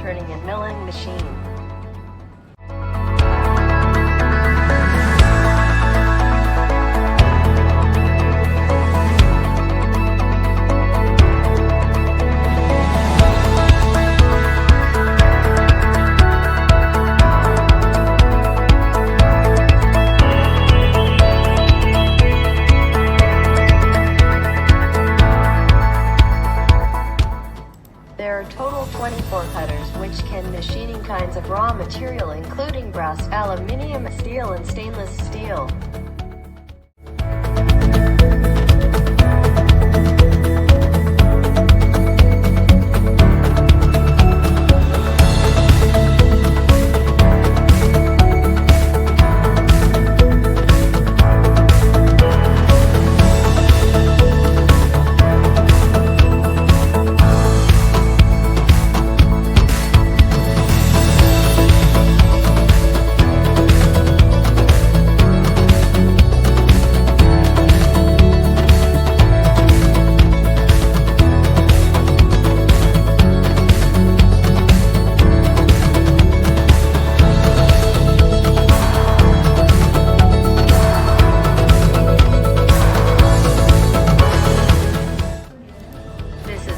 turning and milling machine. There are total 24 cutters which can machining kinds of raw material including brass, aluminium, steel and stainless steel.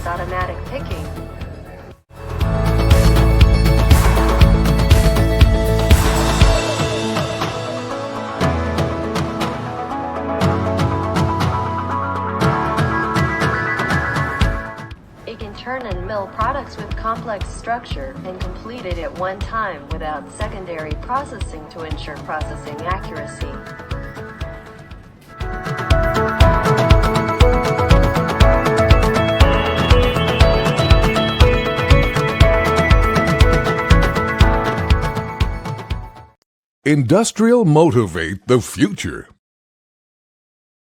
Automatic picking. It can turn and mill products with complex structure and complete it at one time without secondary processing to ensure processing accuracy. Industrial Motivate the Future.